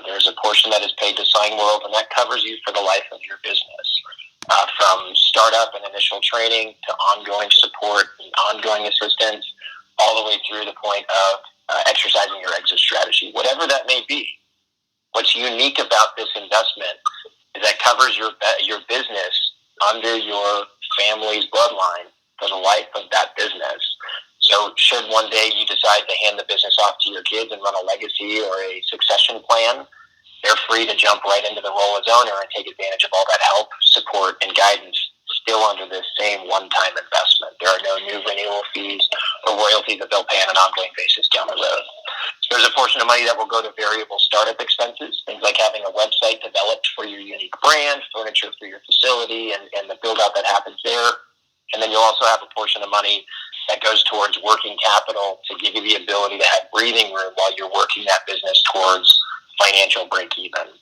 There's a portion that is paid to Signworld, and that covers you for the life of your business, from startup and initial training to ongoing support and ongoing assistance, all the way through the point of exercising your exit strategy, whatever that may be. What's unique about this investment is that covers your business under your family's bloodline for the life of that business. So should one day you decide to hand the business off to your kids and run a legacy or a succession plan, they're free to jump right into the role as owner and take advantage of all that help, support, and guidance still under this same one-time investment. There are no new renewal fees or royalties that they'll pay on an ongoing basis down the road. There's a portion of money that will go to variable startup expenses, things like having a website developed for your unique brand, furniture for your facility, and the build-out that happens there. And then you'll also have a portion of money that goes towards working capital to give you the ability to have breathing room while you're working that business towards financial break-even.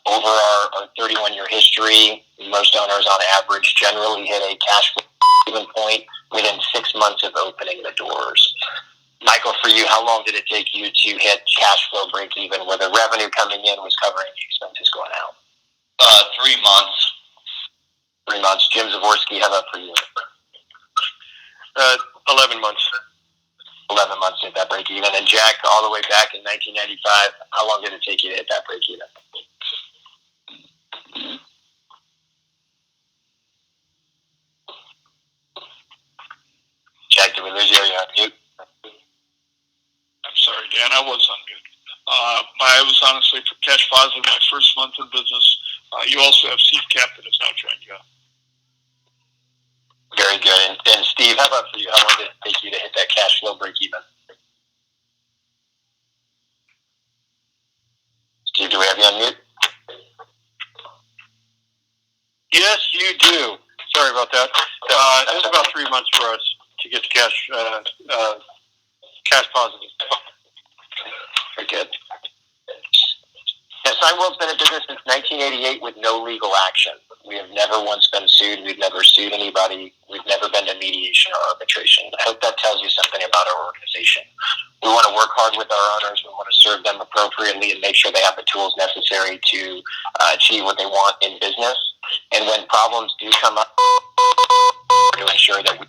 Over our 31-year history, most owners on average generally hit a cash flow point within 6 months of opening the doors. Michael, for you, how long did it take you to hit cash flow break-even where the revenue coming in was covering the expenses going out? 3 months. 3 months. Jim Zavorsky, how about for you? 11 months. 11 months to hit that break-even. And Jack, all the way back in 1995, how long did it take you to hit that break-even? Jack, did we lose you? Are you on mute? I'm sorry, Dan, I was on mute. I was honestly for cash positive my first month in business. You also have Steve Cap that has now joined you. Very good. And Steve, how about for you? How long did it take you to hit that cash flow break-even? Steve, do we have you on mute? Yes, you do. Sorry about that. It was about 3 months for us to get to cash positive. Very good. Yeah, Signworld's been in business since 1988 with no legal action. We have never once been sued. We've never sued anybody. We've never been to mediation or arbitration. I hope that tells you something about our organization. We want to work hard with our owners. We want to serve them appropriately and make sure they have the tools necessary to achieve what they want in business. And when problems do come up, to ensure that we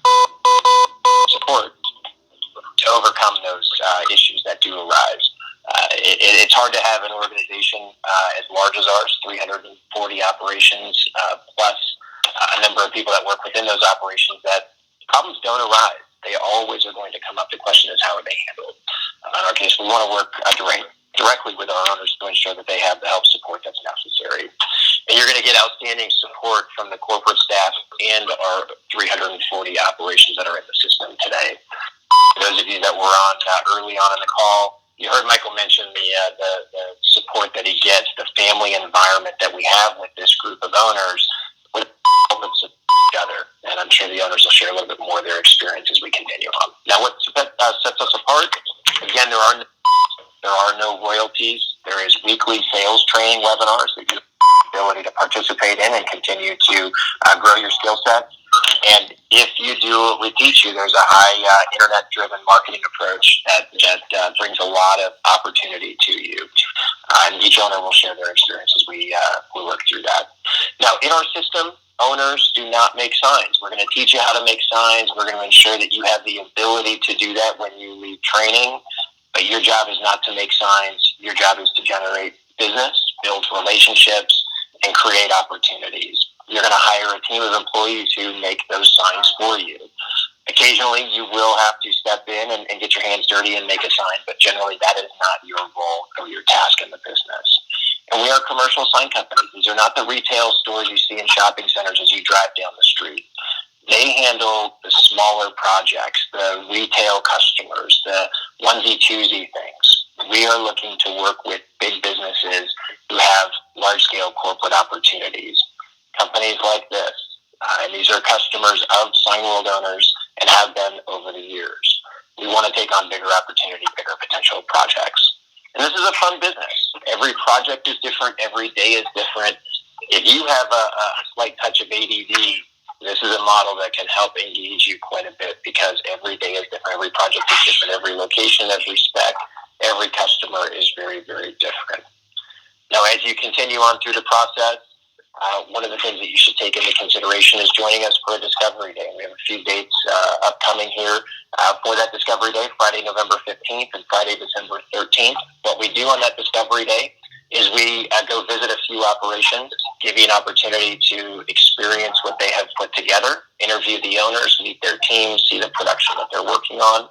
support to overcome those issues that do arise. It's hard to have an organization as large as ours, 340 operations, plus a number of people that work within those operations, that problems don't arise. They always are going to come up. The question is, how are they handled? In our case, we want to work directly with our owners to ensure that they have the help support that's necessary. And you're going to get outstanding support from the corporate staff and our 340 operations that are in the system today. For those of you that were on early on in the call, you heard Michael mention the support that he gets, the family environment that we have with this group of owners, with together. And I'm sure the owners will share a little bit more of their experience as we continue on. Now, what sets us apart? Again, there are no royalties. There is weekly sales training webinars that you have the ability to participate in and continue to grow your skill sets. And if you do what we teach you, there's a high internet-driven marketing approach that brings a lot of opportunity to you. And each owner will share their experience as we work through that. Now, in our system, owners do not make signs. We're going to teach you how to make signs. We're going to ensure that you have the ability to do that when you leave training. But your job is not to make signs. Your job is to generate business, build relationships, and create opportunities. You're going to hire a team of employees who make those signs for you. Occasionally, you will have to step in and get your hands dirty and make a sign, but generally that is not your role or your task in the business. And we are commercial sign companies. These are not the retail stores you see in shopping centers as you drive down the street. They handle the smaller projects, the retail customers, the onesie-twosie things. We are looking to work with big businesses who have large-scale corporate opportunities. Companies like this, and these are customers of Signworld Owners and have been over the years. We want to take on bigger opportunity, bigger potential projects. And this is a fun business. Every project is different. Every day is different. If you have a slight touch of ADD, this is a model that can help engage you quite a bit because every day is different. Every project is different. Every location, every spec, every customer is very, very different. as you continue on through the process, one of the things that you should take into consideration is joining us for a Discovery Day. We have a few dates upcoming here for that Discovery Day, Friday, November 15th and Friday, December 13th. What we do on that Discovery Day is we go visit a few operations, give you an opportunity to experience what they have put together, interview the owners, meet their teams, see the production that they're working on.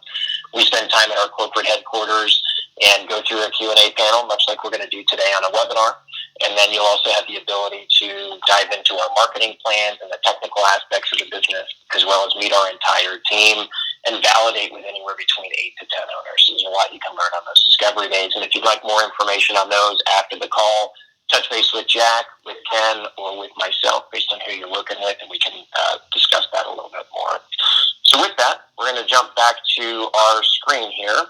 We spend time at our corporate headquarters and go through a Q&A panel, much like we're going to do today on a webinar. And then you'll also have the ability to dive into our marketing plans and the technical aspects of the business, as well as meet our entire team and validate with anywhere between 8 to 10 owners. So there's a lot you can learn on those Discovery Days. And if you'd like more information on those after the call, touch base with Jack, with Ken, or with myself based on who you're working with, and we can discuss that a little bit more. So with that, we're going to jump back to our screen here,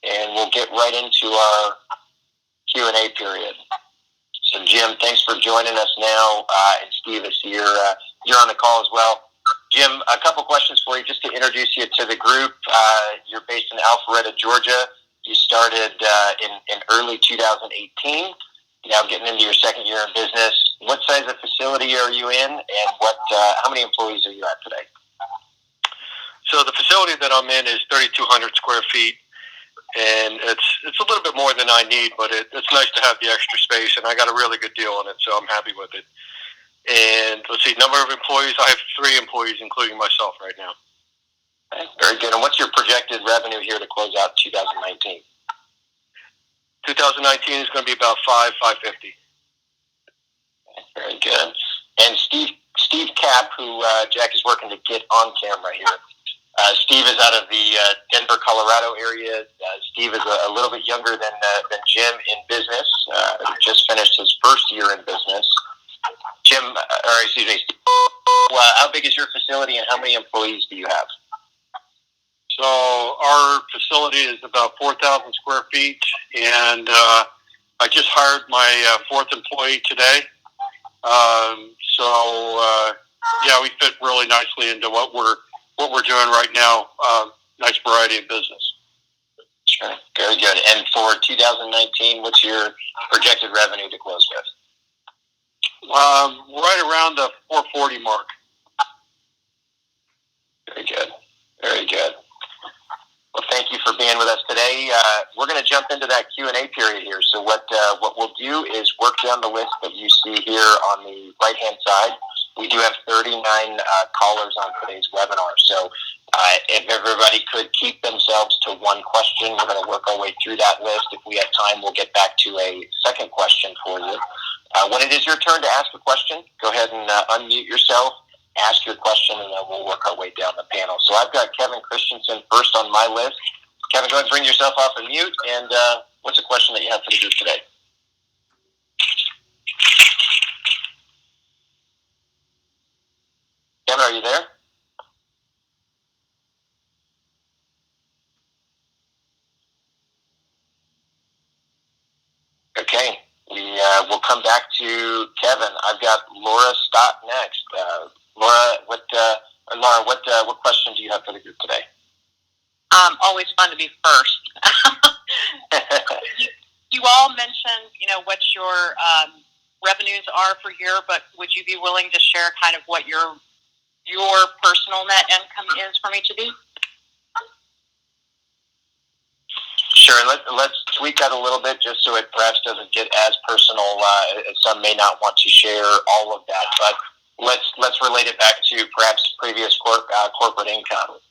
and we'll get right into our Q&A period. So Jim, thanks for joining us now, and Steve is here. You're on the call as well. Jim, a couple questions for you just to introduce you to the group. You're based in Alpharetta, Georgia. You started in early 2018. Now getting into your second year in business. What size of facility are you in, and how many employees are you at today? So the facility that I'm in is 3,200 square feet, and it's a little bit more than I need, but it's nice to have the extra space, and I got a really good deal on it, so I'm happy with it. And let's see, number of employees, I have 3 employees, including myself right now. Okay, very good. And what's your projected revenue here to close out 2019? 2019 is going to be about $550. Okay, very good. And Steve Kapp, who Jack is working to get on camera here. Steve is out of the Denver, Colorado area. Steve is a little bit younger than Jim in business. Just finished his first year in business. Steve, how big is your facility and how many employees do you have? So our facility is about 4,000 square feet, and I just hired my 4th employee today. Yeah, we fit really nicely into what we're doing right now. Nice variety of business. Sure, very good. And for 2019, what's your projected revenue to close with? Right around the 440 mark. Very good. Very good. Well, thank you for being with us today. We're going to jump into that Q&A period here. So what we'll do is work down the list that you see here on the right-hand side. We do have 39 callers on today's webinar. So if everybody could keep themselves to one question, we're going to work our way through that list. If we have time, we'll get back to a second question for you. When it is your turn to ask a question, go ahead and unmute yourself, ask your question, and then we'll work our way down the panel. So I've got Kevin Christensen first on my list. Kevin, go ahead and bring yourself off and mute. And what's the question that you have for the group today? Kevin, are you there? Okay, we'll come back to Kevin. I've got Laura Stott next. Laura, what question do you have for the group today? Always fun to be first. You all mentioned, what your revenues are per year, but would you be willing to share kind of what your personal net income is from each of these? Sure, and let's tweak that a little bit just so it perhaps doesn't get as personal. Some may not want to share all of that, but let's relate it back to perhaps previous corporate income.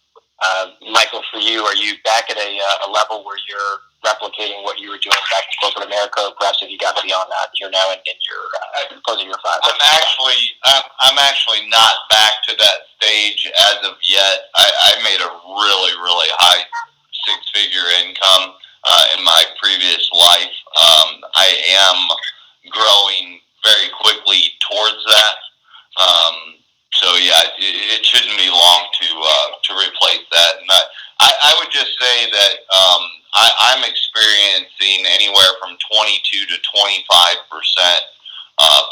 Michael, for you, are you back at a level where you're replicating what you were doing back in corporate America, or perhaps have you got beyond that? You're now in your closing your 5. I'm actually not back to that stage as of yet. I made a really, really high 6-figure income in my previous life. I am growing very quickly towards that. So yeah, it shouldn't be long to replace that. And I would just say that I'm experiencing anywhere from 22 to 25%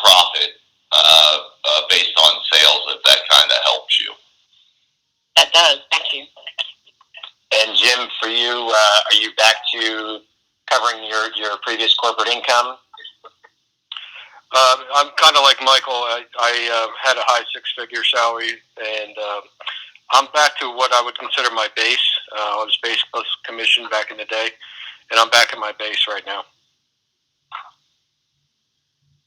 profit based on sales, if that kind of helps you. That does. Thank you. And Jim, for you, are you back to covering your previous corporate income? I'm kind of like Michael. I had a high six-figure salary, and I'm back to what I would consider my base. I was base plus commission back in the day, and I'm back at my base right now.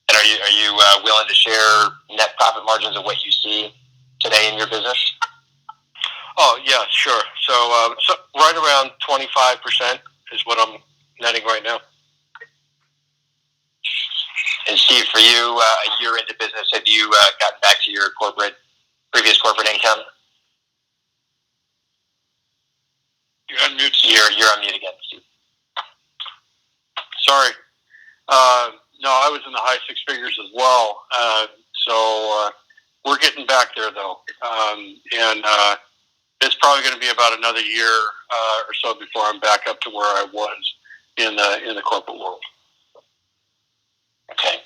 And are you willing to share net profit margins of what you see today in your business? Oh yeah, sure. So right around 25% is what I'm netting right now. And Steve, for you, a year into business, have you gotten back to your previous corporate income? You're on mute, Steve. You're on mute again, Steve. Sorry. No, I was in the high six figures as well. So we're getting back there though, and it's probably going to be about another year or so before I'm back up to where I was in the corporate world. Okay.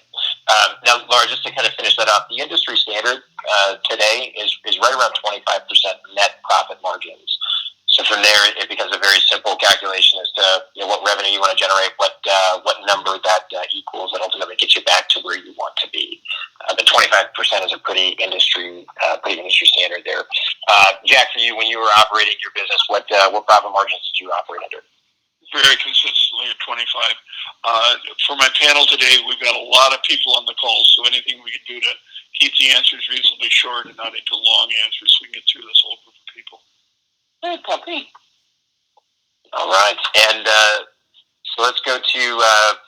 Now, Laura, just to kind of finish that up, the industry standard today is right around 25% net profit margins. So from there, it becomes a very simple calculation as to what revenue you want to generate, what number that equals, and ultimately get you back to where you want to be. The 25% is a pretty industry standard there. Jack, for you, when you were operating your business, what profit margins did you operate under? Very consistently at 25. For my panel today, we've got a lot of people on the call, so anything we can do to keep the answers reasonably short and not into long answers so we can get through this whole group of people. Okay. All right. And so let's go to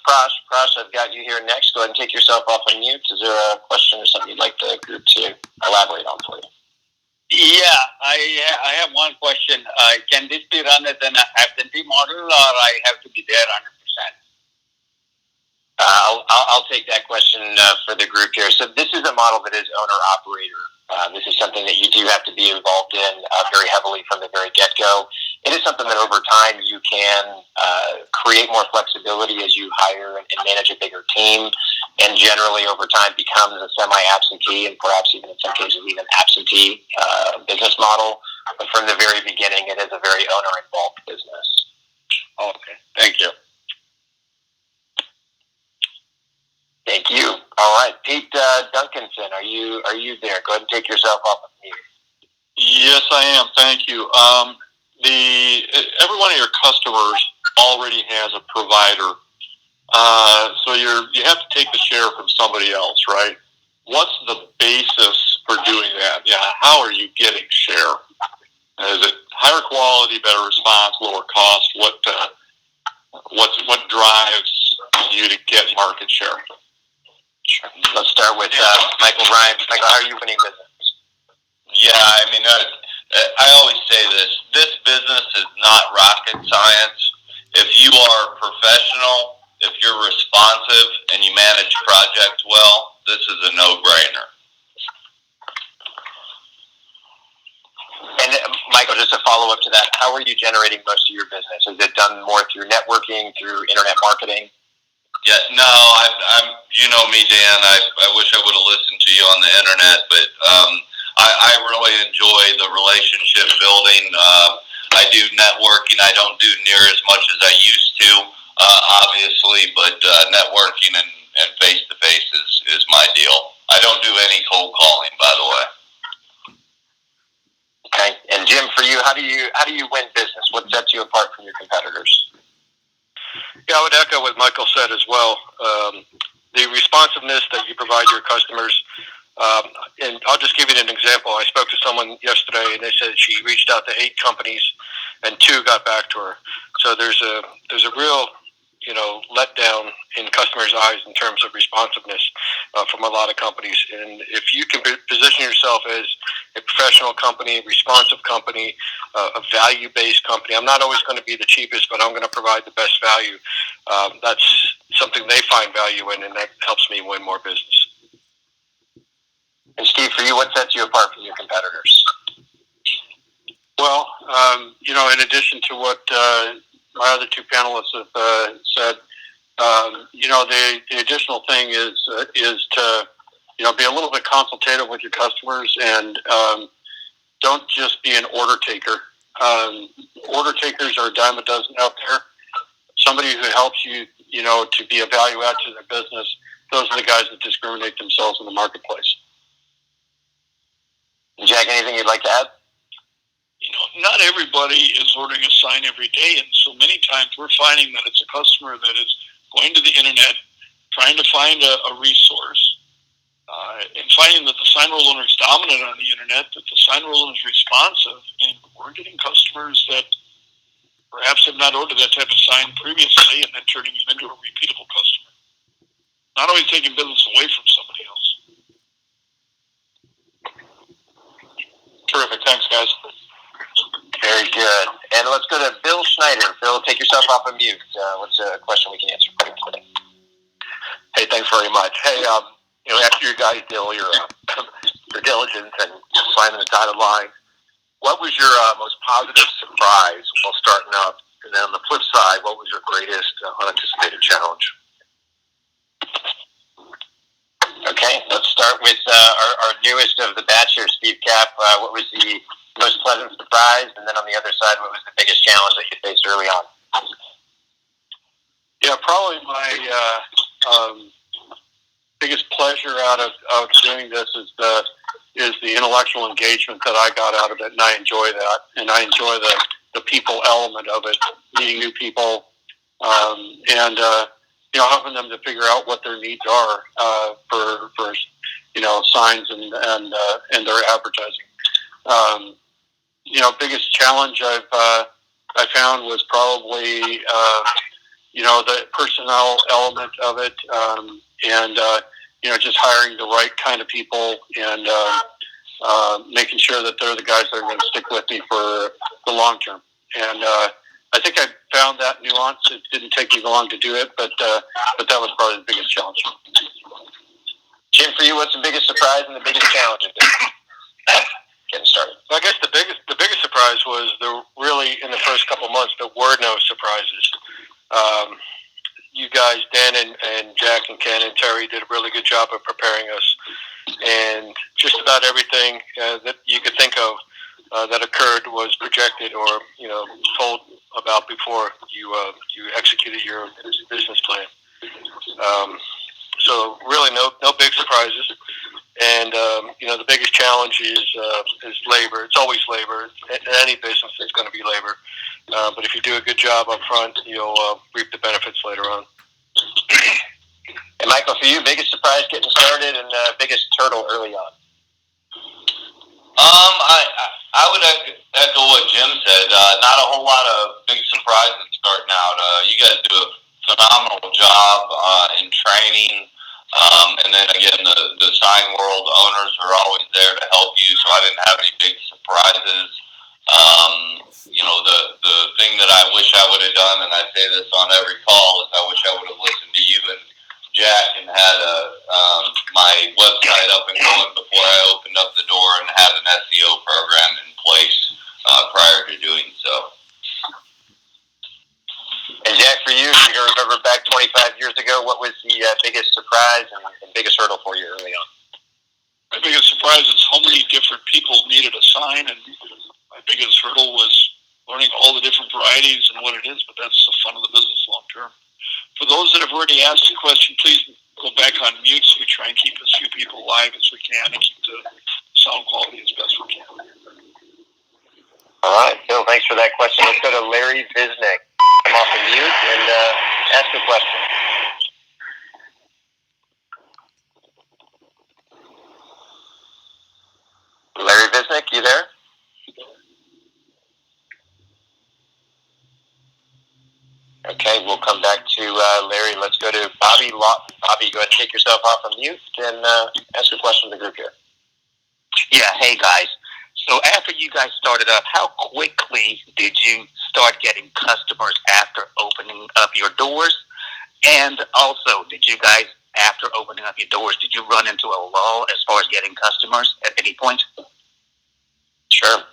Prash. Prash, I've got you here next. Go ahead and take yourself off on mute. Is there a question or something you'd like the group to elaborate on for you? Yeah, I have one question. Can this be run as an absentee model, or I have to be there 100%? I'll take that question for the group here. So this is a model that is owner-operator. This is something that you do have to be involved in very heavily from the very get-go. It is something that over time you can create more flexibility as you hire and manage a bigger team, and generally over time becomes a semi-absentee and perhaps even in some cases even absentee business model. But from the very beginning, it is a very owner-involved business. Okay, thank you. Thank you. All right, Pete Duncanson, are you there? Go ahead and take yourself off of mute. Yes, I am. Thank you. Every one of your customers already has a provider, so you have to take the share from somebody else, right? What's the basis for doing that? Yeah, how are you getting share? Is it higher quality, better response, lower cost? What drives you to get market share? Sure. Let's start with Michael Ryan. Michael, how are you winning business? Yeah, I mean, I always say this. This business is not rocket science. If you are professional, if you're responsive, and you manage projects well, this is a no-brainer. And Michael, just to follow up to that, how are you generating most of your business? Is it done more through networking, through internet marketing? Yeah, no, I'm. You know me, Dan. I wish I would have listened to you on the internet, but I really enjoy the relationship building. I do networking. I don't do near as much as I used to, obviously, but networking and face to face is my deal. I don't do any cold calling, by the way. Okay, and Jim, for you, how do you win business? What sets you apart from your competitors? Yeah, I would echo what Michael said as well. The responsiveness that you provide your customers, and I'll just give you an example. I spoke to someone yesterday, and they said she reached out to 8 companies, and 2 got back to her. So there's a real letdown in customers' eyes in terms of responsiveness from a lot of companies. And if you can position yourself as a professional company, a responsive company, a value-based company, I'm not always going to be the cheapest, but I'm going to provide the best value. That's something they find value in, and that helps me win more business. And Steve, for you, what sets you apart from your competitors? Well, in addition to what my other 2 panelists have said, the additional thing is to be a little bit consultative with your customers, and don't just be an order taker. Order takers are a dime a dozen out there. Somebody who helps you, to be a value add to their business those are the guys that discriminate themselves in the marketplace. Jack, anything you'd like to add? Not everybody is ordering a sign every day, and so many times we're finding that it's a customer that is going to the internet, trying to find a resource, and finding that the Signworld owner is dominant on the internet, that the Signworld owner is responsive, and we're getting customers that perhaps have not ordered that type of sign previously, and then turning them into a repeatable customer. Not always taking business away from somebody else. Terrific. Thanks, guys. Very good. And let's go to Bill Schneider. Bill, take yourself off of mute. What's a question we can answer pretty quickly? Hey, thanks very much. Hey, after you guys did all your diligence and signing the dotted line, what was your most positive surprise while starting up? And then on the flip side, what was your greatest unanticipated challenge? Okay, let's start with our newest of the batch here, Steve Cap. What was the most pleasant surprise? And then on the other side, what was the biggest challenge that you faced early on? Yeah, probably my biggest pleasure out of doing this is the intellectual engagement that I got out of it, and I enjoy that. And I enjoy the people element of it, meeting new people, and helping them to figure out what their needs are for signs and their advertising. Biggest challenge I found was probably the personnel element of it, and just hiring the right kind of people and making sure that they're the guys that are going to stick with me for the long term. And I think I found that nuance. It didn't take me long to do it, but that was probably the biggest challenge. Jim, for you, what's the biggest surprise and the biggest challenge of this? Getting started. I guess the biggest surprise was really in the first couple months there were no surprises. You guys, Dan and Jack and Ken and Terry, did a really good job of preparing us, and just about everything that you could think of that occurred was projected or told about before you executed your business plan. So really no big surprises. And the biggest challenge is labor. It's always labor. In any business, it's going to be labor. But if you do a good job up front, you'll reap the benefits later on. And Michael, for you, biggest surprise getting started and biggest hurdle early on? I would echo what Jim said. Not a whole lot of big surprises starting out. You guys do a phenomenal job in training. And then again, the Signworld owners are always there to help you, so I didn't have any big surprises. The thing that I wish I would have done, and I say this on every call, is I wish I would have listened to you and Jack and had my website up and going before I opened up the door and had an SEO program in place prior to doing so. And Jack, for you, if you can remember back 25 years ago, what was the biggest surprise and biggest hurdle for you early on? My biggest surprise is how many different people needed a sign, and my biggest hurdle was learning all the different varieties and what it is, but that's the fun of the business long term. For those that have already asked a question, please go back on mute so we try and keep as few people live as we can and keep the sound quality as best we can. All right, Bill, thanks for that question. Let's go to Larry Visnick. Come off of mute and ask a question. Larry Visnick, you there? Okay, we'll come back to Larry. Let's go to Bobby Lawton. Bobby, go ahead and take yourself off of mute and ask a question to the group here. Yeah, hey guys. So after you guys started up, how quickly did you start getting customers after opening up your doors? And also, did you guys, after opening up your doors, did you run into a lull as far as getting customers at any point? Sure.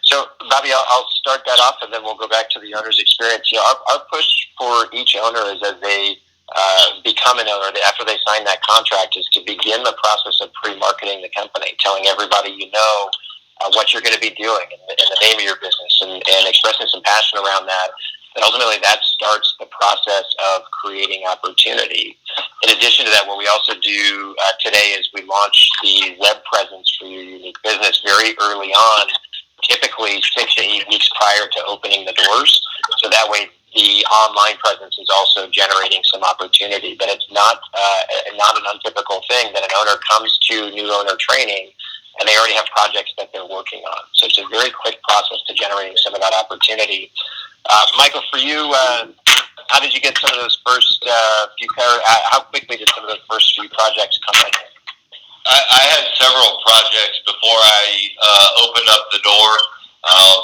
So, Bobby, I'll start that off, and then we'll go back to the owner's experience. Our push for each owner is as they become an owner, after they sign that contract, is to begin the process of pre-marketing the company, telling everybody what you're going to be doing and the name of your business, and expressing some passion around that. And ultimately, that starts the process of creating opportunity. In addition to that, what we also do today is we launch the web presence for your unique business very early on, typically 6 to 8 weeks prior to opening the doors. So that way, the online presence is also generating some opportunity. But it's not an untypical thing that an owner comes to new owner training and they already have projects that they're working on. So it's a very quick process to generating some of that opportunity. Michael, for you, how did you get some of those first how quickly did some of those first few projects come in? I had several projects before I opened up the door.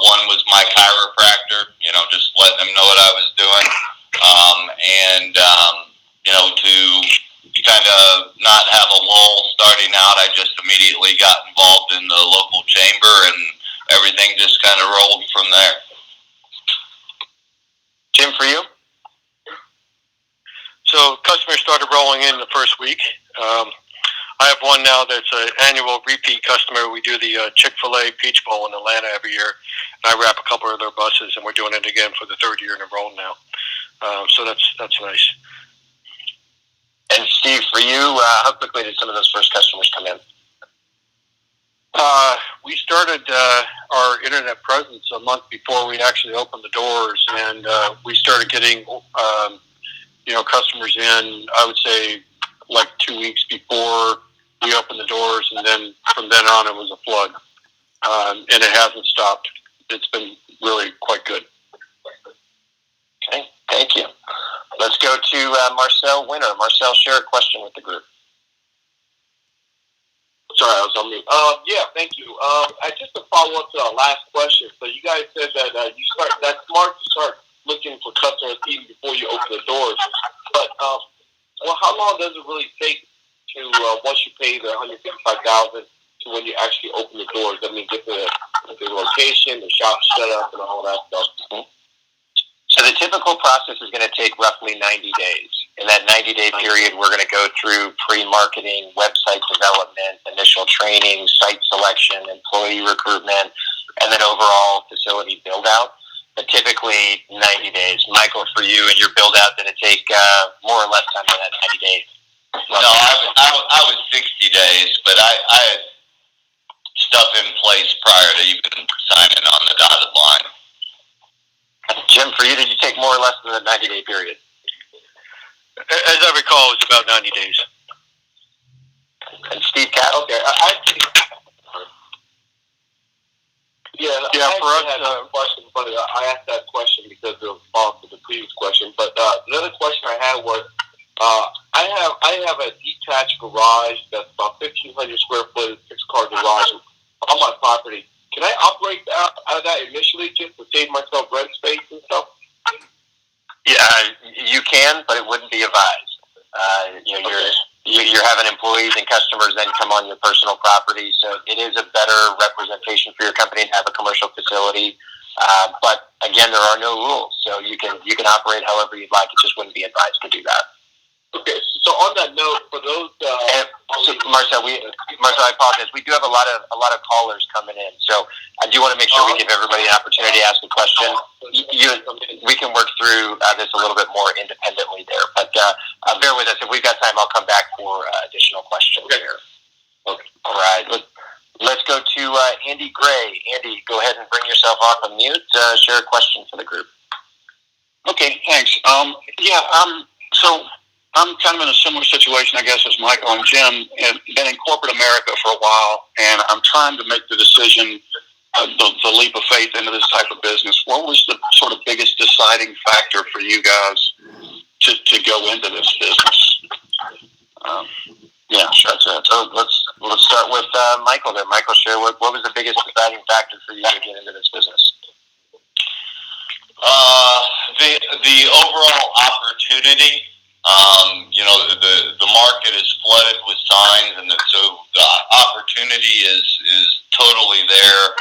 One was my chiropractor, just letting them know what I was doing. To kind of not have a lull starting out, I just immediately got involved in the local chamber, and everything just kind of rolled from there. Jim, for you? So customers started rolling in the first week. I have one now that's an annual repeat customer. We do the Chick-fil-A Peach Bowl in Atlanta every year, and I wrap a couple of their buses, and we're doing it again for the third year in a row now. So that's nice. And Steve, for you, how quickly did some of those first customers come in? We started our internet presence a month before we actually opened the doors, and we started getting customers in, I would say, like 2 weeks before we opened the doors, and then from then on it was a flood. And it hasn't stopped. It's been really quite good. Okay, thank you. Let's go to Marcel Winter. Marcel, share a question with the group. Sorry, I was on mute. Yeah, thank you. Just to follow up to our last question. So you guys said that that's smart to start looking for customers even before you open the doors. But how long does it really take to once you pay the $155,000 to when you actually open the doors? I mean, get the location, the shop set up, and all that stuff. Mm-hmm. So the typical process is going to take roughly 90 days. In that 90-day period, we're going to go through pre-marketing, website development, initial training, site selection, employee recruitment, and then overall facility build-out. But typically 90 days. Michael, for you and your build-out, did it take more or less time than that 90 days? No, I was 60 days, but I had stuff in place prior to even signing on the dotted line. Jim, for you, did you take more or less than the 90-day period? As I recall, it's about 90 days. And Steve Cat? Okay, For us, had a question, but I asked that question because of the previous question. But the other question I had was, I have a detached garage that's about 1,500 square foot, 6-car garage on my property. Can I operate out of that initially just to save myself rent space and stuff? Yeah, you can, but it wouldn't be advised. You're having employees and customers then come on your personal property, so it is a better representation for your company to have a commercial facility. But again, there are no rules, so you can operate however you'd like. It just wouldn't be advised to do that. Okay, so on that note, for those, Marcel, I apologize. We do have a lot of callers coming in, so I do want to make sure we give everybody an opportunity to ask a question. We can work through this a little bit more independently there, but bear with us. If we've got time, I'll come back for additional questions here. Okay. All right. Let's go to Andy Gray. Andy, go ahead and bring yourself off of mute. Share a question for the group. Okay, thanks. So I'm kind of in a similar situation, I guess, as Michael and Jim, and been in corporate America for a while, and I'm trying to make the decision, the leap of faith into this type of business. What was the sort of biggest deciding factor for you guys to go into this business? Sure. So let's start with Michael there. Michael, share what was the biggest deciding factor for you to get into this business? The overall opportunity. The market is flooded with signs, and so the opportunity is totally there.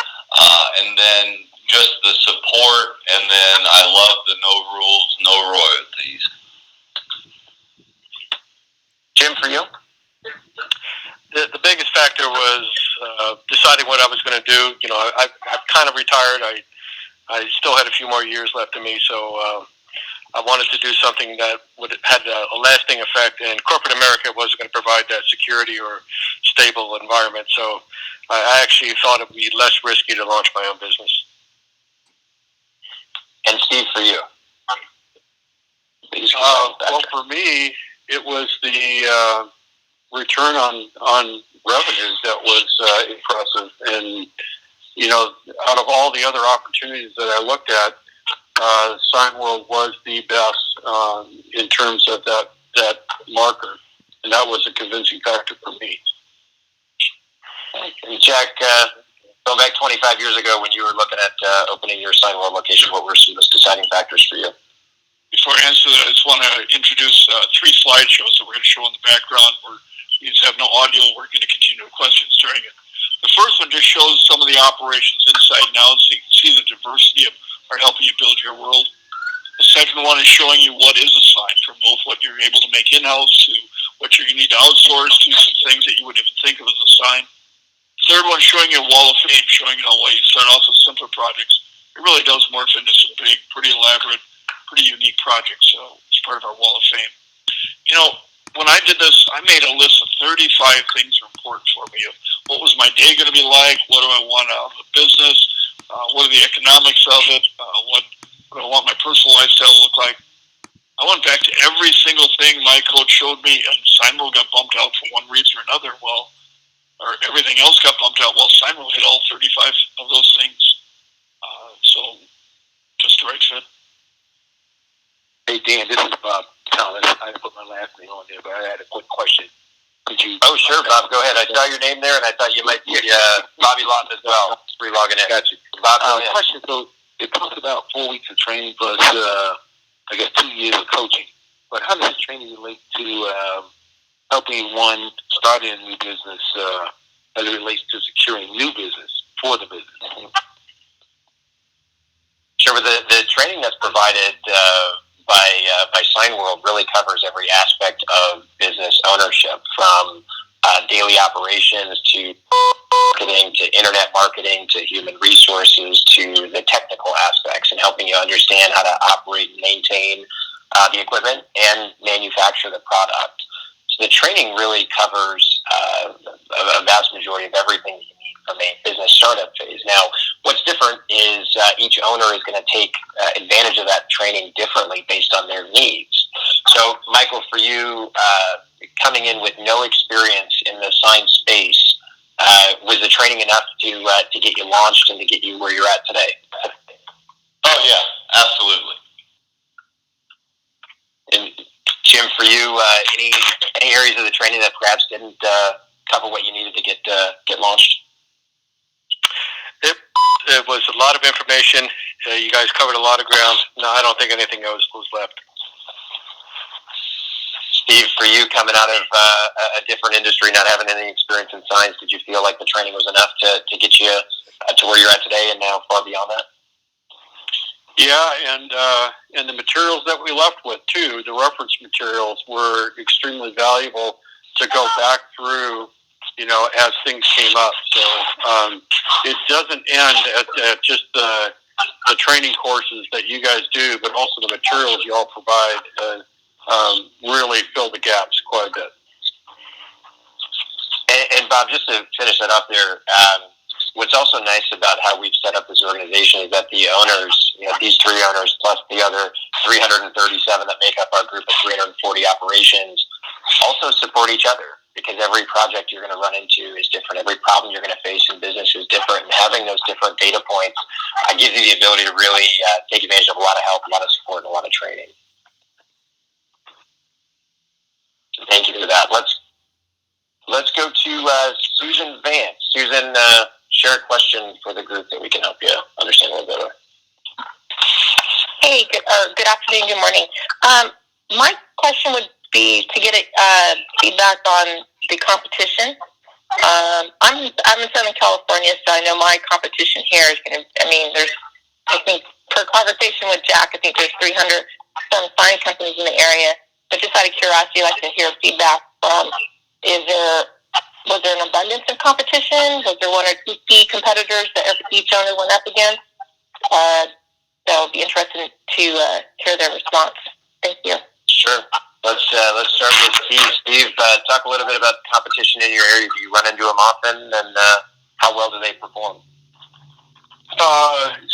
And then just the support, and then I love the no rules, no royalties. Jim, for you? The biggest factor was deciding what I was going to do. I've kind of retired. I still had a few more years left in me, so I wanted to do something that would had a lasting effect, and corporate America wasn't going to provide that security or stable environment. So I actually thought it would be less risky to launch my own business. And Steve, for you? Well, for me, it was the return on revenues that was impressive. And, you know, out of all the other opportunities that I looked at, Signworld was the best in terms of that marker. And that was a convincing factor for me. And Jack, going back 25 years ago when you were looking at opening your Signworld location, what were some of the deciding factors for you? Before I answer that, I just want to introduce 3 slideshows that we're going to show in the background. We just have no audio. We're going to continue with questions during it. The first one just shows some of the operations inside now, so you can see the diversity of are helping you build your world. The second one is showing you what is a sign, from both what you're able to make in-house to what you're going to need to outsource to some things that you wouldn't even think of as a sign. Third one, showing you a wall of fame, showing you how you start off with simpler projects. It really does morph into some big, pretty elaborate, pretty unique projects. So it's part of our wall of fame. You know, when I did this, I made a list of 35 things that are important for me. Of what was my day going to be like? What do I want out of the business? What are the economics of it? What do I want my personal lifestyle to look like? I went back to every single thing my coach showed me, and Signworld got bumped out for one reason or another. Well, or everything else got bumped out. Well, Signworld hit all 35 of those things. So, just the right fit. Hey, Dan, this is Bob Collins. I didn't put my last name on there, but I had a quick question. Could you? Oh, sure, Bob. Go ahead. I saw your name there, and I thought you might be Bobby Lawton as well. Re-logging in. Got you. Bob, go ahead. Question. So it talks about 4 weeks of training plus, I guess, 2 years of coaching. But how does this training relate to helping one start a new business as it relates to securing new business for the business? Mm-hmm. Sure. The training that's provided by Signworld really covers every aspect of business ownership, from daily operations to marketing to internet marketing to human resources to the technical aspects, and helping you understand how to operate and maintain the equipment and manufacture the product. So the training really covers a vast majority of everything you need from a business startup phase. Now, what's different is each owner is going to take advantage of that training differently based on their needs. So, Michael, for you, coming in with no experience in the sign space, was the training enough to get you launched and to get you where you're at today? Oh yeah, absolutely. And Jim, for you, any areas of the training that perhaps didn't cover what you needed to get launched? It was a lot of information. You guys covered a lot of ground. No, I don't think anything else was left. Steve, for you, coming out of a different industry, not having any experience in signs, did you feel like the training was enough to get you to where you're at today and now far beyond that? Yeah, and the materials that we left with too, the reference materials, were extremely valuable to go back through, you know, as things came up. So it doesn't end at just the training courses that you guys do, but also the materials you all provide really fill the gaps quite a bit. And Bob, just to finish that up there, what's also nice about how we've set up this organization is that the owners, you know, these 3 owners plus the other 337 that make up our group of 340 operations, also support each other, because every project you're going to run into is different. Every problem you're going to face in business is different, and having those different data points gives you the ability to really take advantage of a lot of help, a lot of support, and a lot of training. So thank you for that. Let's go to Susan Vance. Susan, share a question for the group that we can help you understand a little better. Hey, good afternoon, good morning. My question would be to get feedback on the competition. I'm in Southern California, so I know my competition here is going to, I think per conversation with Jack, I think there's 300 some sign companies in the area. But just out of curiosity, I'd like to hear feedback from, was there an abundance of competition? Was there 1 or 2 key competitors that each owner went up against? So I'd be interested to hear their response. Thank you. Sure. Let's start with Steve. Steve, talk a little bit about the competition in your area. Do you run into them often, and how well do they perform?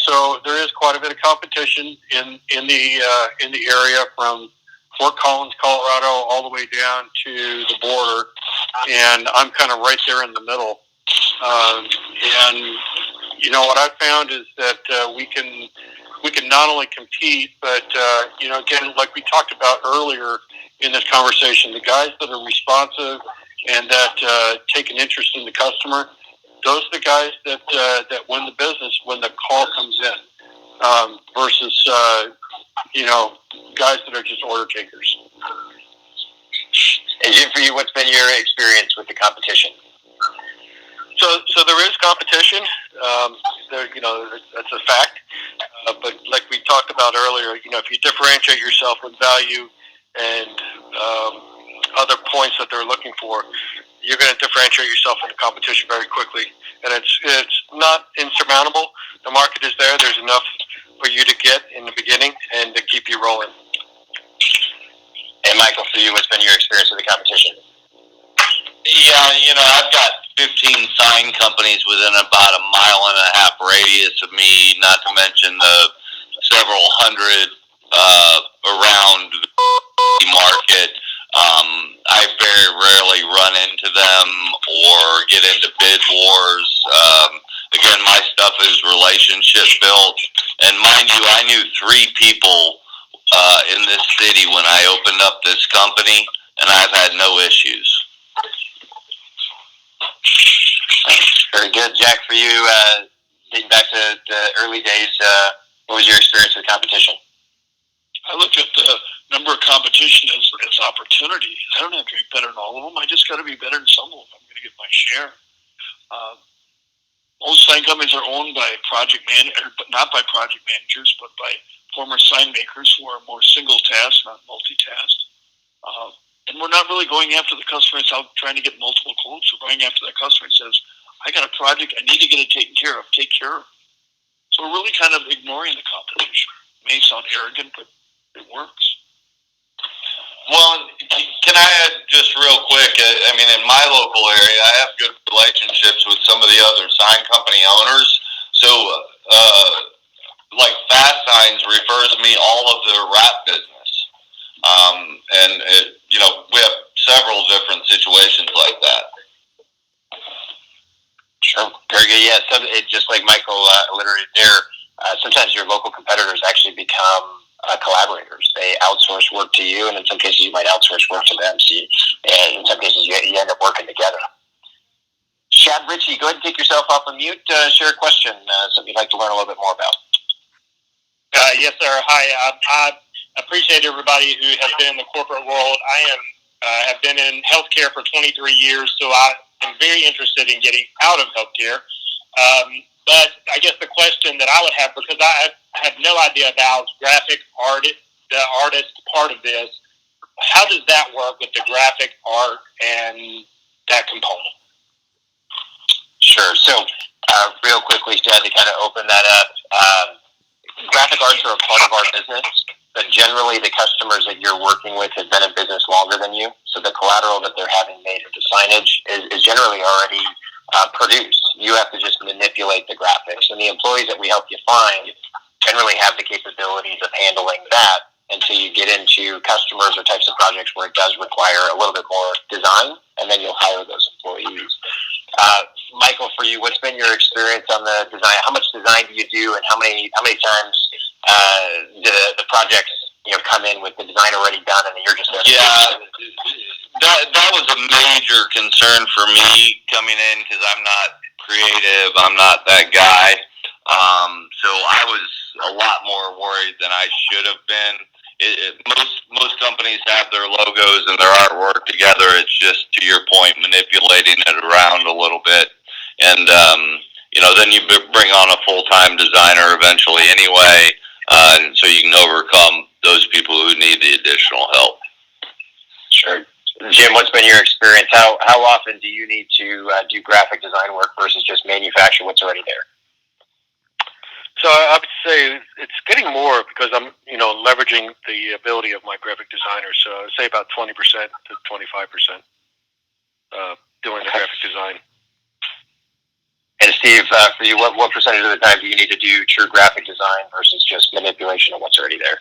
So there is quite a bit of competition in the area from Fort Collins, Colorado, all the way down to the border, and I'm kind of right there in the middle. And you know what I found is that we can not only compete, but again, like we talked about earlier in this conversation, the guys that are responsive and that take an interest in the customer, those are the guys that win the business when the call comes in, versus guys that are just order takers. And Jim, for you, what's been your experience with the competition? So there is competition. That's a fact. But like we talked about earlier, if you differentiate yourself with value and other points that they're looking for, you're going to differentiate yourself in the competition very quickly. And it's not insurmountable. The market is there. There's enough for you to get in the beginning and to keep you rolling. And Michael, for you, what's been your experience with the competition? Yeah, I've got 15 sign companies within about a 1.5 mile radius of me, not to mention the several hundred around the market. I very rarely run into them or get into bid wars. Again, my stuff is relationship built. And mind you, I knew 3 people in this city when I opened up this company, and I've had no issues. Very good. Jack, for you, getting back to the early days, what was your experience with competition? I look at the number of competition as opportunity. I don't have to be better than all of them. I just got to be better than some of them. I'm going to get my share. Most sign companies are owned by but not by project managers, but by former sign makers who are more single task, not multitask. And we're not really going after the customer out trying to get multiple quotes. We're going after that customer who says, I got a project, I need to get it taken care of. Take care of it. So we're really kind of ignoring the competition. It may sound arrogant, but it works. Well, can I add just real quick? I mean, in my local area, I have good relationships with some of the other sign company owners. So, like Fast Signs refers me all of their wrap business. We have several different situations like that. Sure. Very good. Yeah, so just like Michael alluded there, sometimes your local competitors actually become collaborators. They outsource work to you, and in some cases you might outsource work to them. So in some cases you end up working together. Shad Ritchie, go ahead and take yourself off of mute. Share a question, something you'd like to learn a little bit more about. Yes, sir. Hi. I appreciate everybody who has been in the corporate world. I have been in healthcare for 23 years, so I am very interested in getting out of healthcare. But I guess the question that I would have, because I have no idea about graphic art, the artist part of this, how does that work with the graphic art and that component? Sure. So, real quickly, Chad, to kind of open that up, graphic arts are a part of our business, but generally the customers that you're working with have been in business longer than you, so the collateral that they're having made into signage is generally already produced. You have to just manipulate the graphics, and the employees that we help you find generally have the capabilities of handling that until you get into customers or types of projects where it does require a little bit more design, and then you'll hire those employees. Michael, for you, what's been your experience on the design? How much design do you do, and how many times do the projects come in with the design already done, and you're just there? Yeah, that was a major concern for me coming in, because I'm not creative. I'm not that guy. So I was a lot more worried than I should have been. Most companies have their logos and their artwork together. It's just, to your point, manipulating it around a little bit. And, then you bring on a full-time designer eventually anyway, and so you can overcome those people who need the additional help. Sure. Jim, what's been your experience? How often do you need to do graphic design work versus just manufacture what's already there? So I would say it's getting more because I'm, leveraging the ability of my graphic designer. So I would say about 20% to 25% doing the graphic design. And Steve, for you, what percentage of the time do you need to do true graphic design versus just manipulation of what's already there?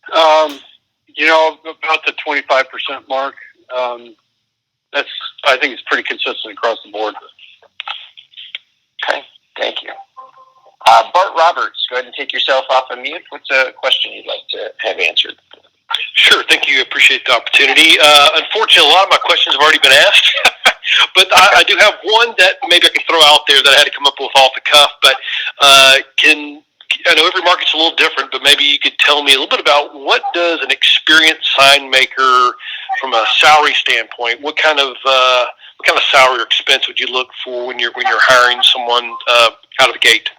About the 25% mark. I think it's pretty consistent across the board. Okay, thank you. Bart Roberts, go ahead and take yourself off of mute. What's a question you'd like to have answered? Sure, thank you. Appreciate the opportunity. Unfortunately, a lot of my questions have already been asked, but I do have one that maybe I can throw out there that I had to come up with off the cuff. But I know every market's a little different, but maybe you could tell me a little bit about what does an experienced sign maker, from a salary standpoint, what kind of salary or expense would you look for when you're hiring someone out of the gate?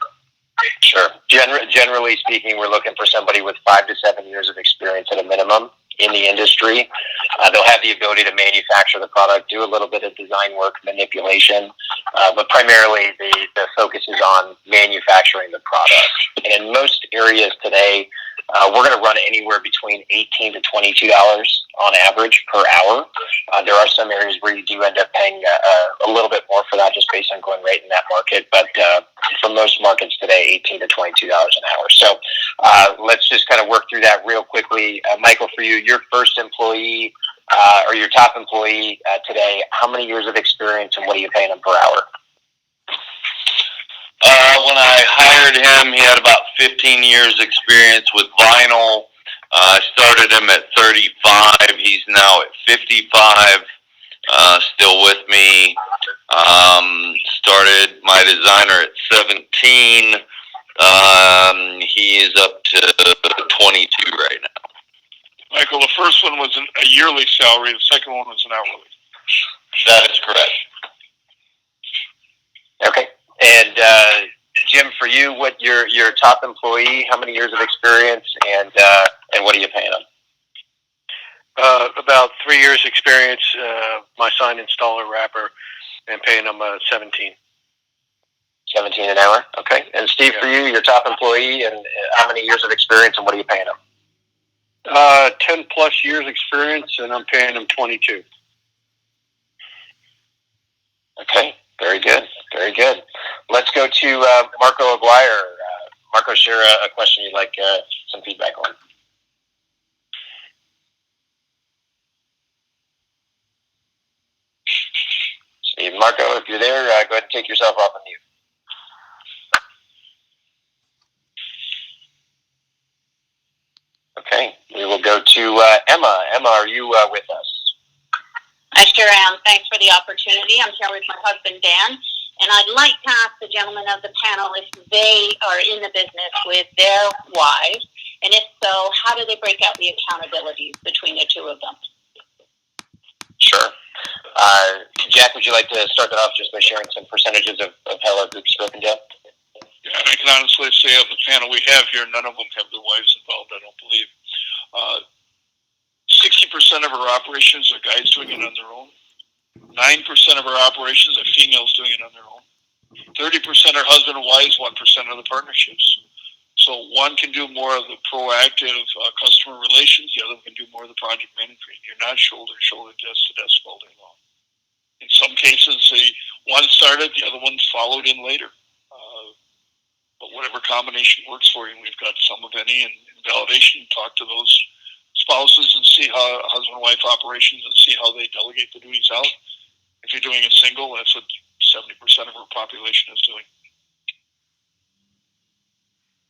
Sure. Generally speaking, we're looking for somebody with 5 to 7 years of experience at a minimum in the industry. They'll have the ability to manufacture the product, do a little bit of design work, manipulation, but primarily the focus is on manufacturing the product. And in most areas today, we're going to run anywhere between $18 to $22 on average per hour. There are some areas where you do end up paying a little bit more for that just based on going rate in that market. But for most markets today, $18 to $22 an hour. So let's just kind of work through that real quickly. Michael, for you, your first employee or your top employee today, how many years of experience and what are you paying them per hour? When I hired him, he had about 15 years experience with vinyl. I started him at 35. He's now at 55. Still with me. Started my designer at 17. He is up to 22 right now. Michael, the first one was a yearly salary. The second one was an hourly. That is correct. Okay. And Jim, for you, what your top employee, how many years of experience, and what are you paying them? About 3 years experience. My sign installer wrapper, and paying them 17. 17 an hour. Okay. And Steve, for you, your top employee, and how many years of experience, and what are you paying them? 10 plus years experience, and I'm paying them 22. Okay. Very good. Very good. Let's go to Marco Aguirre. Marco, share a question you'd like some feedback on. Steve, Marco, if you're there, go ahead and take yourself off of mute. Okay. We will go to Emma. Emma, are you with us? I sure am. Thanks for the opportunity. I'm here with my husband, Dan, and I'd like to ask the gentlemen of the panel if they are in the business with their wives, and if so, how do they break out the accountabilities between the two of them? Sure. Jack, would you like to start that off just by sharing some percentages of how our group's broken down? Yeah, I can honestly say of the panel we have here, none of them have their wives involved, I don't believe. 60% of our operations are guys doing it on their own. 9% of our operations are females doing it on their own. 30% are husband and wives, 1% are the partnerships. So one can do more of the proactive customer relations, the other can do more of the project management. You're not shoulder to shoulder, desk to desk all day long. In some cases, one started, the other one followed in later. But whatever combination works for you, we've got some of any in validation, talk to those spouses and see how husband-wife operations and see how they delegate the duties out. If you're doing a single, that's what 70% of our population is doing.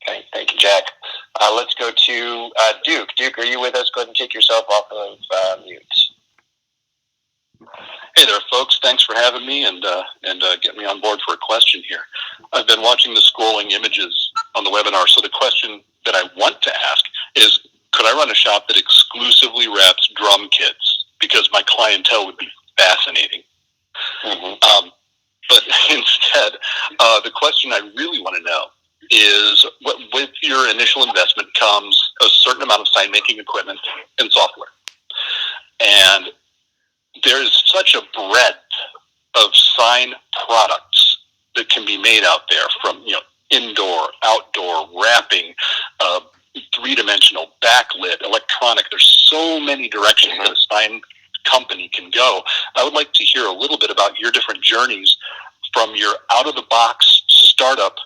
Okay, thank you, Jack. Let's go to Duke. Duke, are you with us? Go ahead and take yourself off of mute. Hey there, folks. Thanks for having me and getting me on board for a question here. I've been watching the scrolling images on the webinar, so the question that I want to ask is, could I run a shop that exclusively wraps drum kits? Because my clientele would be fascinating. Mm-hmm. But instead, the question I really want to know is, with your initial investment comes a certain amount of sign-making equipment and software. And there is such a breadth of sign products that can be made out there, from indoor, outdoor, wrapping, three-dimensional, backlit, electronic. There's so many directions that a sign company can go. I would like to hear a little bit about your different journeys from your out-of-the-box startup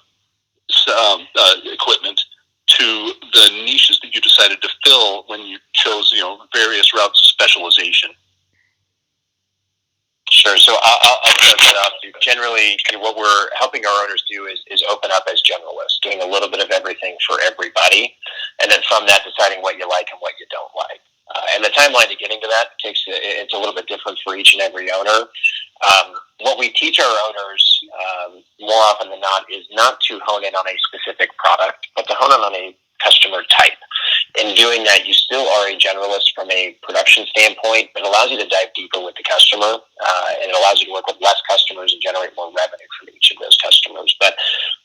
equipment to the niches that you decided to fill when you chose, various routes of specialization. Sure. So I'll start that off. Generally, what we're helping our owners do is open up as generalists, doing a little bit of everything for everybody, and then from that, deciding what you like and what you don't like. And the timeline to getting to that it's a little bit different for each and every owner. What we teach our owners more often than not is not to hone in on a specific product, but to hone in on a customer type. In doing that, you still are a generalist from a production standpoint, but it allows you to dive deeper with the customer, and it allows you to work with less customers and generate more revenue from each of those customers. But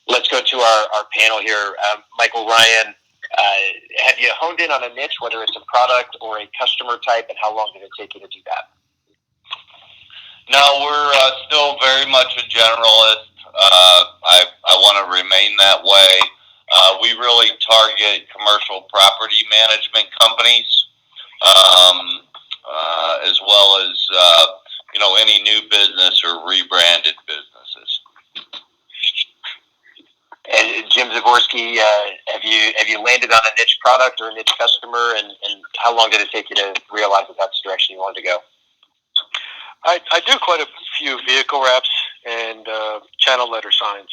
let's go to our panel here. Michael, Ryan, have you honed in on a niche, whether it's a product or a customer type, and how long did it take you to do that? No, we're still very much a generalist. I want to remain that way. We really target commercial property management companies, as well as any new business or rebranded businesses. And Jim Zavorsky, have you landed on a niche product or a niche customer, and how long did it take you to realize that that's the direction you wanted to go? I do quite a few vehicle wraps and channel letter signs,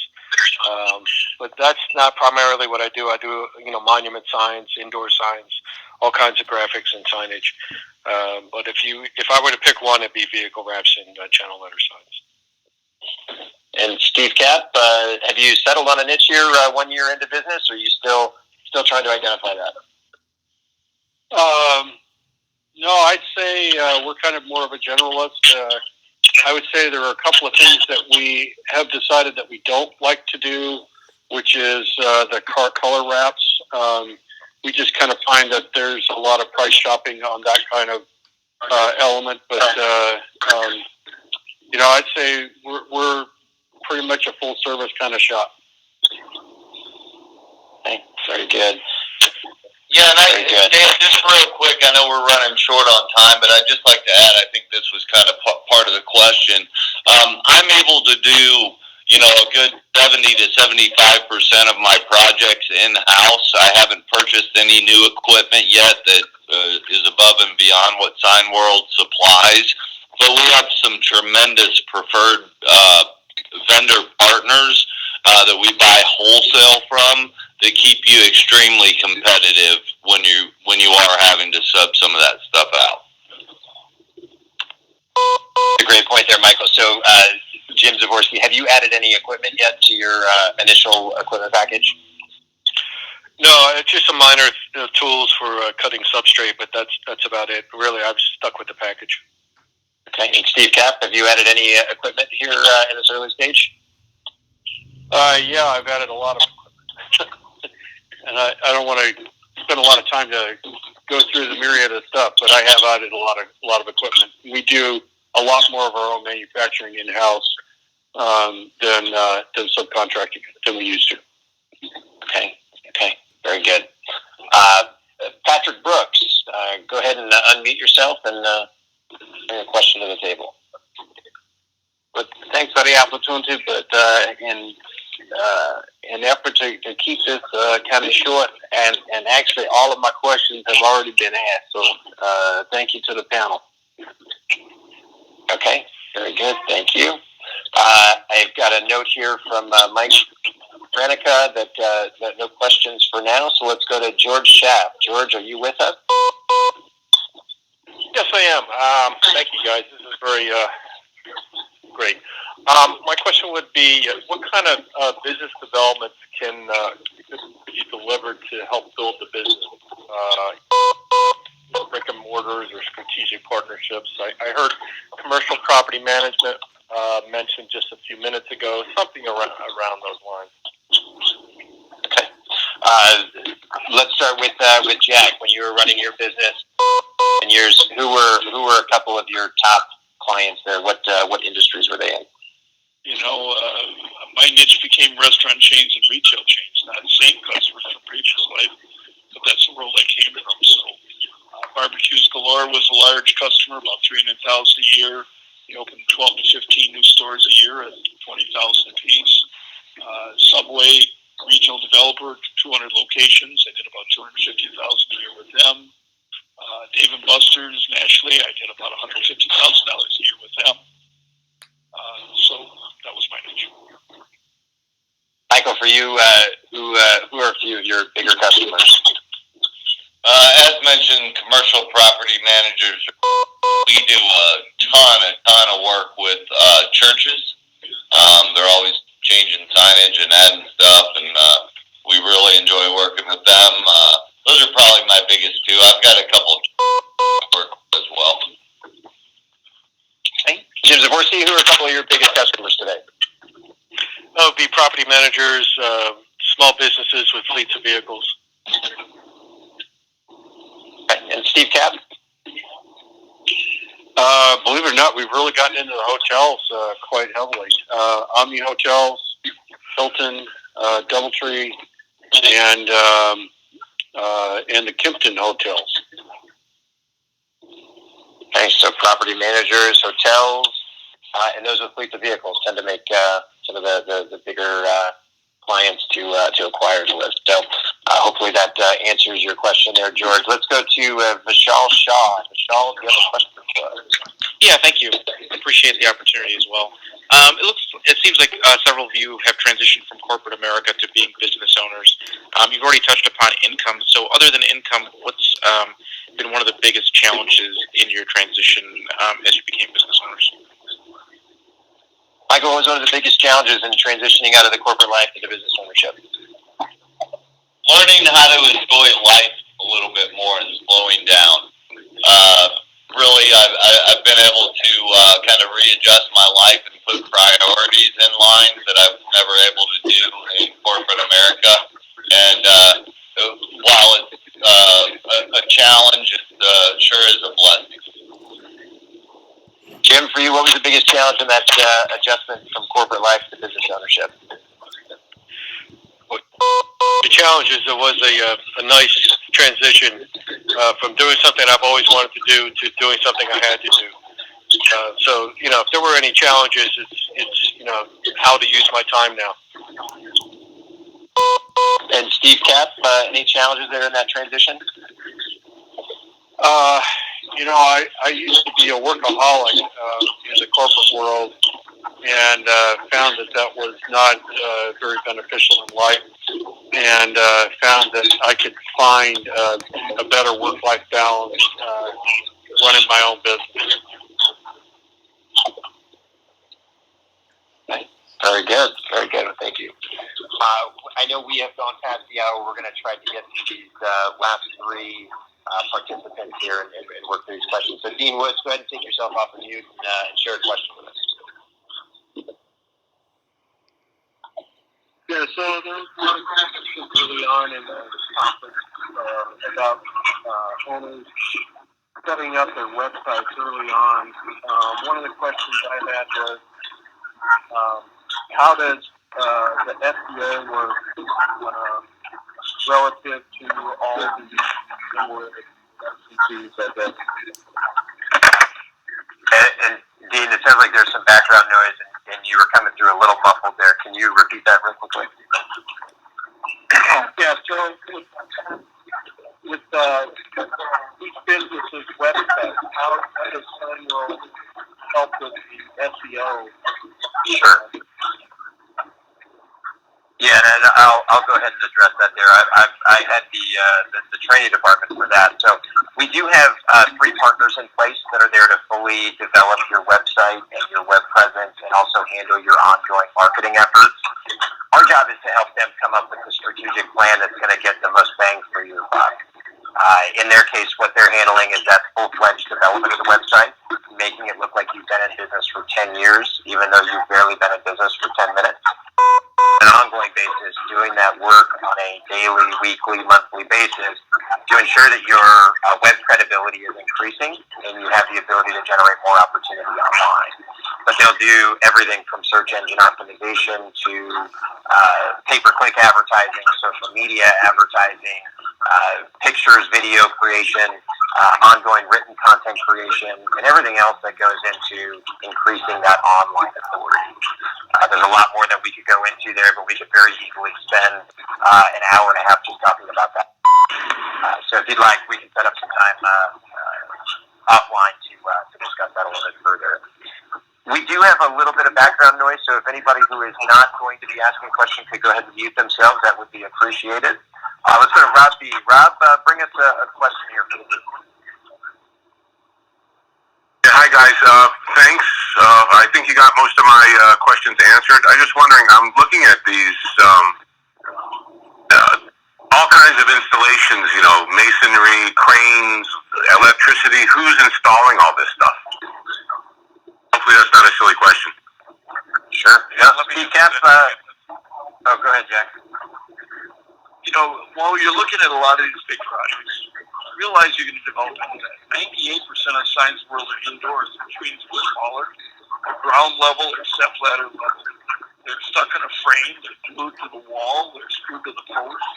but that's not primarily what I do. I do monument signs, indoor signs, all kinds of graphics and signage. But if I were to pick one, it'd be vehicle wraps and channel letter signs. And Steve Kapp, have you settled on a niche here 1 year into business, or are you still trying to identify that? No, I'd say we're kind of more of a generalist. I would say there are a couple of things that we have decided that we don't like to do, which is the car color wraps. We just kind of find that there's a lot of price shopping on that kind of element. But I'd say we're pretty much a full service kind of shop. Okay, very good. Yeah, and Dan, just real quick, I know we're running short on time, but I'd just like to add, I think this was kind of part of the question. I'm able to do, a good 70 to 75% of my projects in-house. I haven't purchased any new equipment yet that is above and beyond what Signworld supplies, but we have some tremendous preferred vendor partners that we buy wholesale from, that keep you extremely competitive when you are having to sub some of that stuff out. A great point there, Michael. So, Jim Zavorsky, have you added any equipment yet to your initial equipment package? No, it's just some minor tools for cutting substrate, but that's about it. Really, I've stuck with the package. Okay. And Steve Kapp, have you added any equipment here in this early stage? Yeah, I've added a lot of equipment. And I don't want to spend a lot of time to go through the myriad of stuff, but I have added a lot of equipment. We do a lot more of our own manufacturing in-house than subcontracting than we used to. Okay, very good. Patrick Brooks, go ahead and unmute yourself and bring a question to the table. But thanks for the opportunity, but in effort to keep this kind of short, and actually all of my questions have already been asked, so thank you to the panel. Okay, very good, thank you. I've got a note here from Mike Granica that no questions for now, so let's go to George Schaff. George, are you with us? Yes, I am. Thank you, guys. This is very great. My question would be, what kind of business development can you deliver to help build the business? Brick and mortars or strategic partnerships. I heard commercial property management mentioned just a few minutes ago, something around those lines. Okay. Let's start with Jack. When you were running your business and yours, who were a couple of your top clients there? What industries were they in? my niche became restaurant chains and retail chains, not the same customers from previous life, but that's the world I came from. So Barbecues Galore was a large customer, about $300,000 a year. They opened 12 to 15 new stores a year at $20,000 apiece. Subway, regional developer, 200 locations. I did about $250,000 a year with them. Dave & Buster's nationally, I did about $150,000 a year with them. So that was my niche. Michael, for you, who are a few of your bigger customers? As mentioned, commercial property managers, we do a ton of work with churches. They're always changing signage and adding stuff, and we really enjoy working with them. Those are probably my biggest two. I've got a couple of work as well. Okay. Jim Zaborski, who are a couple of your biggest customers today? That would be property managers, small businesses with fleets of vehicles. Okay. And Steve Capp? Believe it or not, we've really gotten into the hotels quite heavily. Omni Hotels, Hilton, Doubletree, and the Kimpton Hotels. Okay, so property managers, hotels, and those with fleets of vehicles tend to make some of the bigger clients to acquire the list. So hopefully that answers your question there, George. Let's go to Vishal Shah. Vishal, do you have a question for us? Yeah, thank you. Appreciate the opportunity as well. It seems like several of you have transitioned from corporate America to being business owners. You've already touched upon income. So other than income, what's been one of the biggest challenges in your transition as you became business owners? Michael, what was one of the biggest challenges in transitioning out of the corporate life into business ownership? Learning how to enjoy life a little bit more and slowing down. Really, I've been able to kind of readjust my life and put priorities in line that I was never able to do in corporate America. And while it's a challenge, it sure is a blessing. Jim, for you, what was the biggest challenge in that adjustment from corporate life to business ownership? The challenge is it was a nice transition from doing something I've always wanted to do to doing something I had to do. So, if there were any challenges, it's how to use my time now. And Steve Capp, any challenges there in that transition? I used to be a workaholic in the corporate world, and found that was not very beneficial in life, and found that I could find a better work-life balance running my own business. Very good. Very good. Thank you. I know we have gone past the hour. We're going to try to get to these last three participants here and work through these questions. So, Dean Woods, go ahead and take yourself off of mute and share a question with us. Yeah, so there was a question early on in the conference about owners setting up their websites early on. One of the questions I had was, how does the SEO work relative to all of the licensees, I guess? And Dean, it sounds like there's some background noise, and you were coming through a little muffled there. Can you repeat that real quickly? Yeah, so with each business's website, how does Signworld help with the SEO? Sure. Yeah, and I'll go ahead and address that there. I had the training department for that. So we do have 3 partners in place that are there to fully develop your website and your web presence and also handle your ongoing marketing efforts. Our job is to help them come up with a strategic plan that's going to get the most bang for your buck. In their case, what they're handling is that full-fledged development of the website, making it look like you've been in business for 10 years, even though you've barely been in business for 10 minutes. On an ongoing basis, doing that work on a daily, weekly, monthly basis to ensure that your web credibility is increasing and you have the ability to generate more opportunity online. But They'll do everything from search engine optimization to pay-per-click advertising, social media advertising, pictures, video creation, ongoing written content creation, and everything else that goes into increasing that online authority. There's a lot more that we could go into there, but we could very easily spend an hour and a half just talking about that. So if you'd like, we can set up some time offline to discuss that a little bit further. We do have a little bit of background noise, so if anybody who is not going to be asking a question could go ahead and mute themselves, that would be appreciated. Let's go to Rob B. Rob, bring us a question here for the group. Yeah, hi guys. Thanks. I think you got most of my questions answered. I'm just wondering, I'm looking at these all kinds of installations, you know, masonry, cranes, electricity. Who's installing all this stuff? Hopefully that's not a silly question. Sure. Yeah. Steve Cap, oh, go ahead, Jack. You know, while you're looking at a lot of these big projects, realize you're going to develop into that. 98% of Signworld are indoors, which means they're smaller, they're ground level or step ladder level. They're stuck in a frame, they're glued to the wall, they're screwed to the post.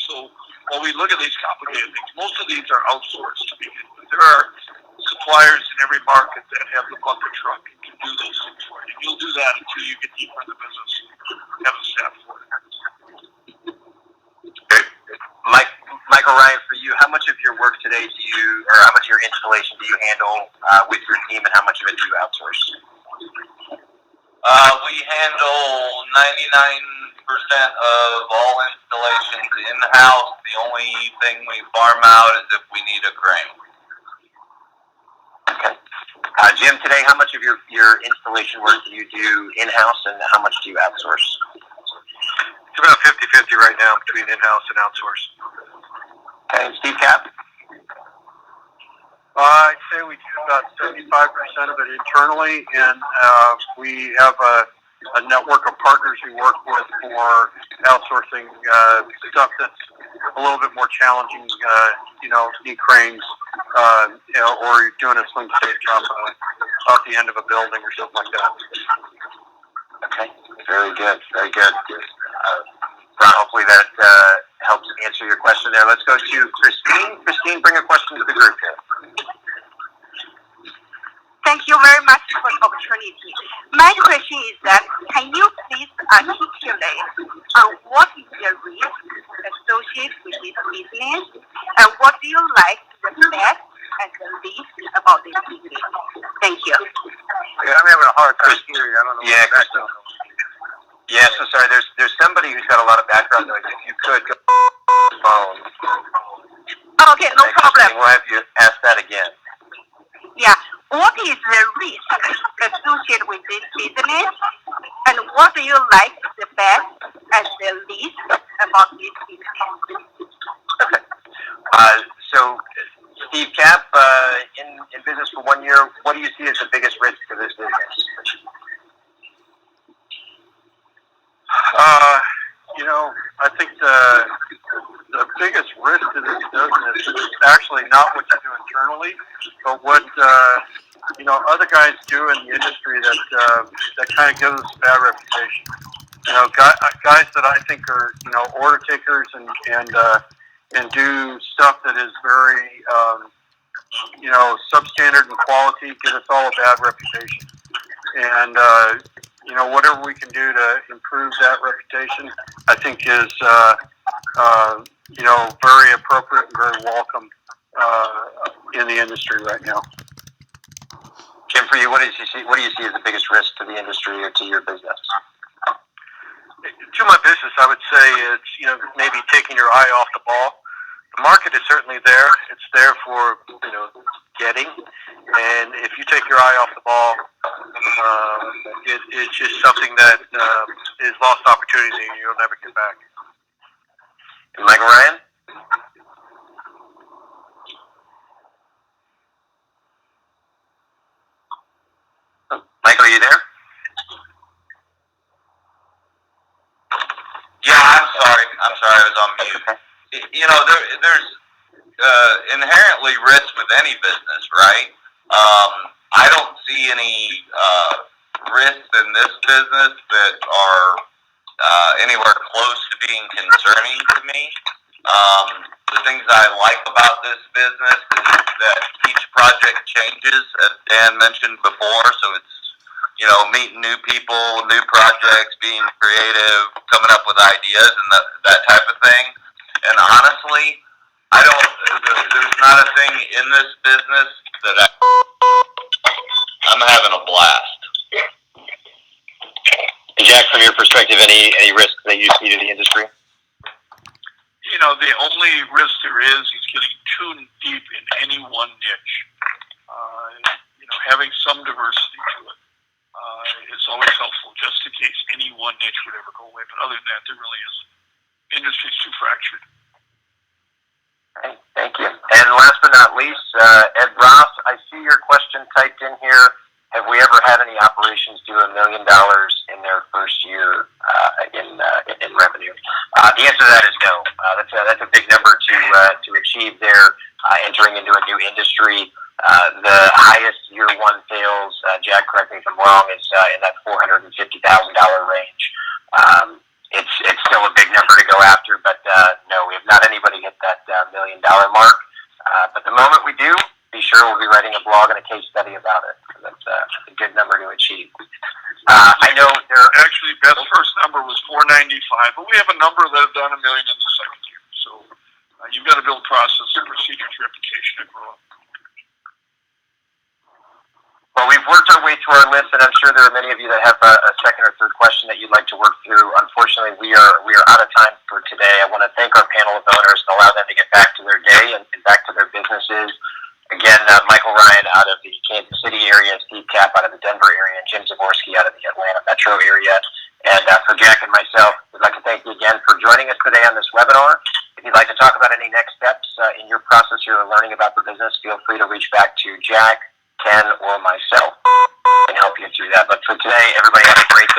So while we look at these complicated things, most of these are outsourced to begin with. There are suppliers in every market that have the bucket truck and can do those things for you. You'll do that until you get deeper in the business and have a staff for it. Michael Ryan, for you, how much of your work today do you, or how much of your installation do you handle with your team, and how much of it do you outsource? We handle 99% of all installations in-house. The only thing we farm out is if we need a crane. Okay. Jim, today, how much of your installation work do you do in-house, and how much do you outsource? It's about 50-50 right now between in-house and outsource. Okay, and Steve Cap? I'd say we do about 75% of it internally, and we have a network of partners we work with for outsourcing stuff that's a little bit more challenging, you know, knee cranes, you know, or you're doing a sling stage off the end of a building or something like that. Okay, very good, very good. Ron, hopefully that helps answer your question there. Let's go to Christine. Christine, bring a question to the group here. Thank you very much for the opportunity. My question is that, can you please articulate what is the risk associated with this business, and what do you like the best and the least about this business? Thank you. Yeah, I'm having a hard time hearing. I don't know. Yeah, Christine. Yeah, so sorry. There's somebody who's got a lot of background noise. If you could go to the phone. Okay, no problem. We'll have you ask that again. Yeah. What is the risk associated with this business, and what do you like the best and the least about this business? Okay. So, Steve Cap, in business for 1 year, what do you see as the biggest risk to this business? You know, I think the biggest risk to this business is actually not what you do internally, but what you know, other guys do in the industry that kind of gives us a bad reputation. You know, guys that I think are, you know, order takers and do stuff that is very you know, substandard in quality, give us all a bad reputation. And you know, whatever we can do to improve that reputation, I think is you know, very appropriate and very welcome in the industry right now. Jim, for you, what do you see as the biggest risk to the industry or to your business? To my business, I would say it's, you know, maybe taking your eye off the ball. The market is certainly there. It's there for, you know, getting. And if you take your eye off the ball, it's just something that is lost opportunity and you'll never get back. And Michael Ryan? Michael, are you there? Yeah, I'm sorry, I was on mute. You know, there's inherently risk with any business, right? I don't see any risks in this business that are anywhere close to being concerning to me. The things I like about this business is that each project changes, as Dan mentioned before, so it's, you know, meeting new people, new projects, being creative, coming up with ideas and that type of thing. And honestly, there's not a thing in this business that I'm having a blast. Jack, from your perspective, any risks that you see to the industry? You know, the only risk there is getting too deep in any one niche. You know, having some diversity to it is always helpful, just in case any one niche would ever go away. But other than that, there really isn't. Industry's too fractured. Okay, thank you. And last but not least, Ed Ross, I see your question typed in here. Have we ever had any operations do $1 million in their first year in revenue? The answer to that is no. That's a big number to achieve there, entering into a new industry. The highest year one sales, Jack, correct me if I'm wrong, is in that $450,000 range. It's still a big number to go after, but no, we have not anybody hit that $1 million mark. But the moment we do, be sure we'll be writing a blog and a case study about it. That's a good number to achieve. I know there actually Beth's first number was 495, but we have a number that have done $1 million in the second year. So you've got to build process and procedures, reputation, and grow up. Well, we've worked our way through our list, and I'm sure there are many of you that have a second or third question that you'd like to work through. Unfortunately, we are out of time for today. I want to thank our panel of owners and allow them to get back to their day and back to their businesses. Again, Michael Ryan out of the Kansas City area, Steve Kapp out of the Denver area, and Jim Zaborski out of the Atlanta metro area. And for Jack and myself, we'd like to thank you again for joining us today on this webinar. If you'd like to talk about any next steps in your process here of learning about the business, feel free to reach back to Jack, Ken, or myself and help you through that. But for today, everybody have a great day.